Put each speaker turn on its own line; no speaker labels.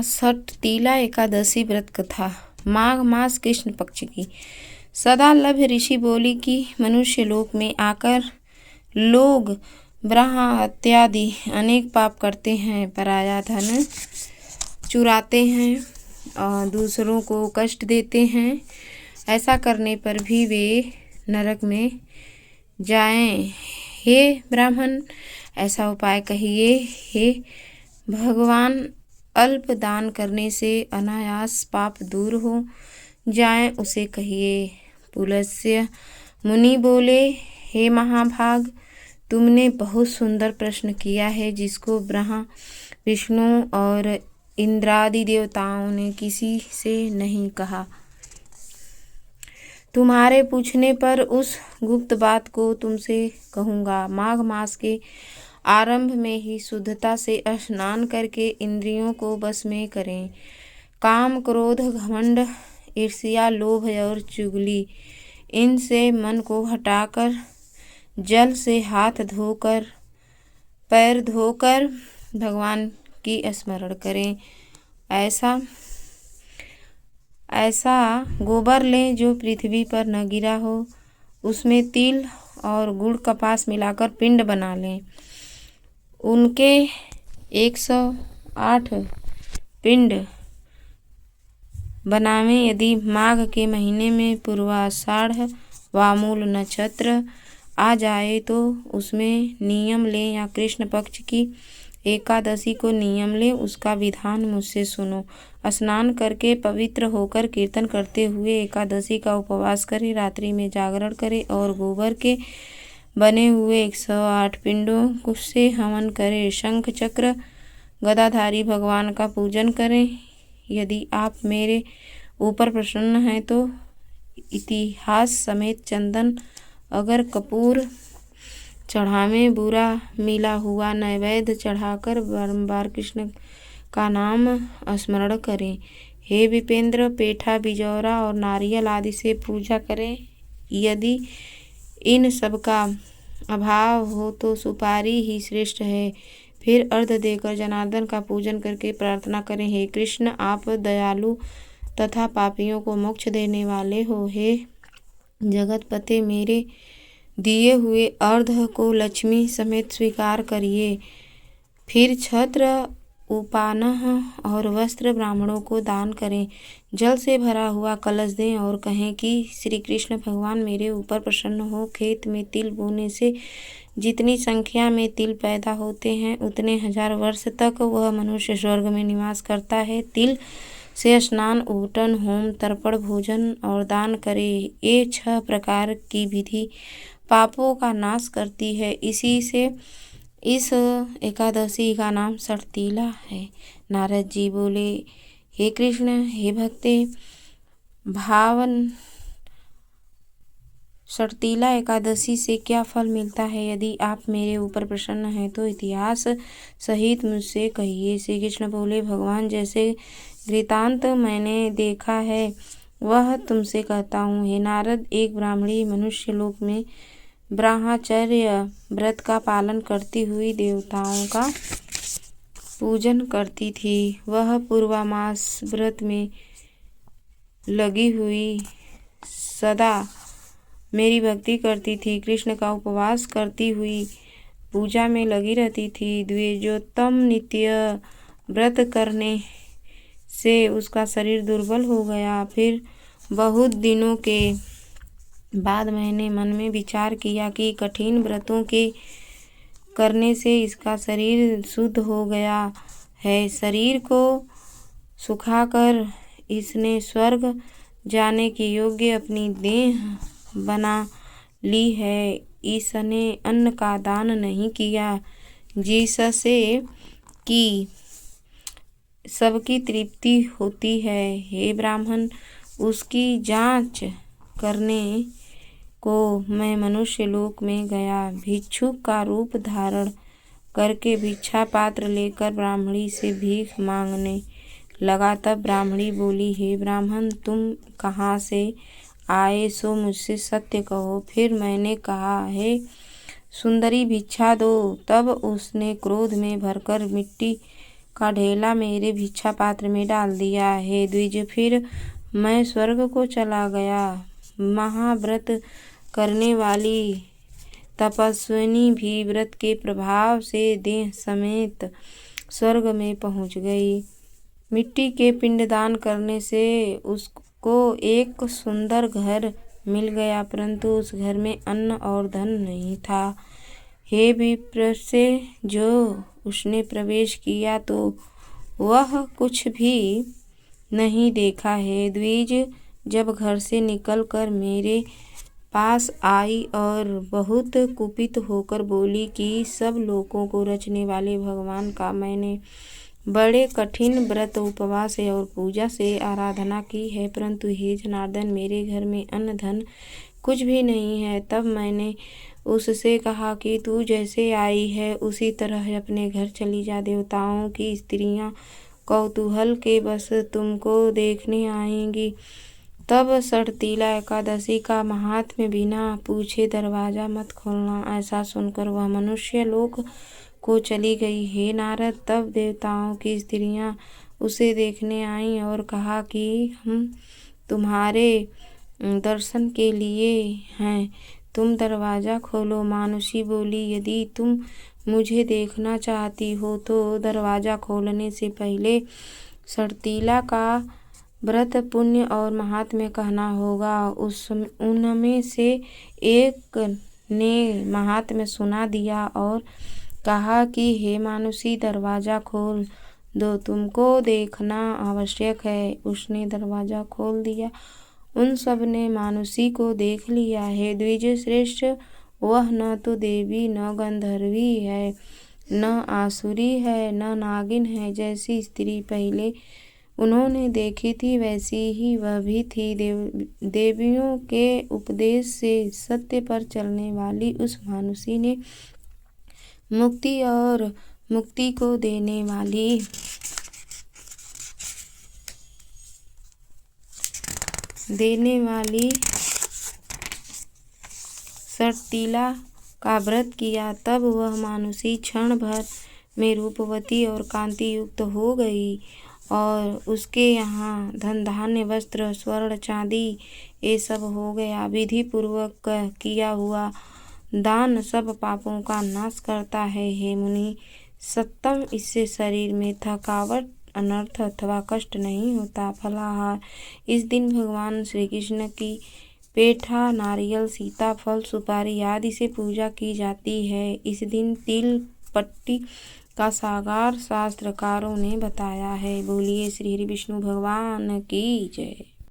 षटतिला एकादशी व्रत कथा। माघ मास कृष्ण पक्ष की। सदा लभ्य ऋषि बोली कि मनुष्य लोक में आकर लोग ब्रह्मा इत्यादि अनेक पाप करते हैं, पराया धन चुराते हैं और दूसरों को कष्ट देते हैं। ऐसा करने पर भी वे नरक में जाएं। हे ब्राह्मण, ऐसा उपाय कहिए। हे भगवान, अल्प दान करने से अनायास पाप दूर हो जाएं, उसे कहिए। पुलस्त्य मुनि बोले, हे महाभाग, तुमने बहुत सुंदर प्रश्न किया है, जिसको ब्रह्मा, विष्णु और इंद्रादि देवताओं ने किसी से नहीं कहा। तुम्हारे पूछने पर उस गुप्त बात को तुमसे कहूँगा। माघ मास के आरंभ में ही शुद्धता से स्नान करके इंद्रियों को बस में करें। काम, क्रोध, घमंड, ईर्ष्या, लोभ और चुगली, इनसे मन को हटाकर जल से हाथ धोकर, पैर धोकर भगवान की स्मरण करें। ऐसा गोबर लें जो पृथ्वी पर न गिरा हो। उसमें तिल और गुड़ कपास मिलाकर पिंड बना लें। उनके 108 पिंड बनावें। यदि माघ के महीने में पूर्वाषाढ़ वामूल नक्षत्र आ जाए तो उसमें नियम लें, या कृष्ण पक्ष की एकादशी को नियम लें। उसका विधान मुझसे सुनो। स्नान करके पवित्र होकर कीर्तन करते हुए एकादशी का उपवास करें। रात्रि में जागरण करें और गोबर के बने हुए 108 पिंडों से हवन करें। शंख चक्र गदाधारी भगवान का पूजन करें। यदि आप मेरे ऊपर प्रसन्न हैं तो इतिहास समेत चंदन, अगर कपूर चढ़ावें। बुरा मिला हुआ नैवेद्य चढ़ाकर बारंबार कृष्ण का नाम स्मरण करें। हे विपेंद्र, पेठा, बिजौरा और नारियल आदि से पूजा करें। यदि इन सब का अभाव हो तो सुपारी ही श्रेष्ठ है। फिर अर्घ देकर जनार्दन का पूजन करके प्रार्थना करें, हे कृष्ण, आप दयालु तथा पापियों को मोक्ष देने वाले हो। हे जगतपते, मेरे दिए हुए अर्घ को लक्ष्मी समेत स्वीकार करिए। फिर छत्र, उपानह और वस्त्र ब्राह्मणों को दान करें। जल से भरा हुआ कलश दें और कहें कि श्री कृष्ण भगवान मेरे ऊपर प्रसन्न हो। खेत में तिल बोने से जितनी संख्या में तिल पैदा होते हैं, उतने 1000 वर्ष तक वह मनुष्य स्वर्ग में निवास करता है। तिल से स्नान, ऊटन, होम, तर्पण, भोजन और दान करें। ये 6 प्रकार की विधि पापों का नाश करती है। इसी से इस एकादशी का नाम षटतिला है। नारद जी बोले, हे कृष्ण, हे भक्ते भावन, षटतिला एकादशी से क्या फल मिलता है? यदि आप मेरे ऊपर प्रसन्न हैं तो इतिहास सहित मुझसे कहिए। श्री कृष्ण बोले, भगवान, जैसे वृतांत मैंने देखा है वह तुमसे कहता हूँ। हे नारद, एक ब्राह्मणी मनुष्य लोक में ब्रह्मचर्य व्रत का पालन करती हुई देवताओं का पूजन करती थी। वह पूर्वामास व्रत में लगी हुई सदा मेरी भक्ति करती थी। कृष्ण का उपवास करती हुई पूजा में लगी रहती थी। द्विजोत्तम नित्य व्रत करने से उसका शरीर दुर्बल हो गया। फिर बहुत दिनों के बाद मैंने मन में विचार किया कि कठिन व्रतों के करने से इसका शरीर शुद्ध हो गया है। शरीर को सुखाकर इसने स्वर्ग जाने के योग्य अपनी देह बना ली है। इसने अन्न का दान नहीं किया, जिससे कि सबकी तृप्ति होती है। हे ब्राह्मण, उसकी जांच करने को मैं मनुष्य लोक में गया। भिक्षुक का रूप धारण करके भिक्षा पात्र लेकर ब्राह्मणी से भीख मांगने लगा। तब ब्राह्मणी बोली, हे ब्राह्मण, तुम कहाँ से आए, सो मुझसे सत्य कहो। फिर मैंने कहा, हे सुंदरी, भिक्षा दो। तब उसने क्रोध में भरकर मिट्टी का ढेला मेरे भिक्षा पात्र में डाल दिया है। द्विज, फिर मैं स्वर्ग को चला गया। महाव्रत करने वाली तपस्विनी भी व्रत के प्रभाव से देह समेत स्वर्ग में पहुँच गई। मिट्टी के पिंडदान करने से उसको एक सुंदर घर मिल गया, परंतु उस घर में अन्न और धन नहीं था। हे विप्रसे, जो उसने प्रवेश किया तो वह कुछ भी नहीं देखा है। द्विज, जब घर से निकलकर मेरे पास आई और बहुत कुपित होकर बोली कि सब लोगों को रचने वाले भगवान का मैंने बड़े कठिन व्रत, उपवास और पूजा से आराधना की है, परंतु हे जनार्दन, मेरे घर में अन्न धन कुछ भी नहीं है। तब मैंने उससे कहा कि तू जैसे आई है उसी तरह अपने घर चली जा। देवताओं की स्त्रियां कौतूहल के बस तुमको देखने आएंगी। तब षठतिला एकादशी का महात्म्य बिना पूछे दरवाजा मत खोलना, ऐसा सुनकर वह मनुष्य लोक को चली गई। हे नारद, तब देवताओं की स्त्रियां उसे देखने आईं और कहा कि हम तुम्हारे दर्शन के लिए हैं, तुम दरवाजा खोलो। मानुषी बोली, यदि तुम मुझे देखना चाहती हो तो दरवाजा खोलने से पहले षठतिला का व्रत, पुण्य और महात्म्य कहना होगा। उनमें से एक ने महात्म्य सुना दिया और कहा कि हे मानुषी, दरवाजा खोल दो, तुमको देखना आवश्यक है। उसने दरवाजा खोल दिया। उन सब ने मानुषी को देख लिया है। द्विज श्रेष्ठ, वह न तो देवी न गंधर्वी है, न आसुरी है, न नागिन है। जैसी स्त्री पहले उन्होंने देखी थी वैसी ही वह भी थी। देवियों के उपदेश से सत्य पर चलने वाली उस मानुषी ने मुक्ति और मुक्ति को देने वाली षठतिला का व्रत किया। तब वह मानुषी क्षण भर में रूपवती और कांति युक्त हो गई और उसके यहाँ धन धान्य वस्त्र स्वर्ण चांदी ये सब हो गया। विधि पूर्वक किया हुआ दान सब पापों का नाश करता है। हे मुनि सत्तम, इससे शरीर में थकावट, अनर्थ अथवा कष्ट नहीं होता। फलाहार, इस दिन भगवान श्री कृष्ण की पेठा, नारियल, सीताफल, सुपारी आदि से पूजा की जाती है। इस दिन तिल पट्टी का सागार शास्त्रकारों ने बताया है। बोलिए श्री हरि विष्णु भगवान की जय।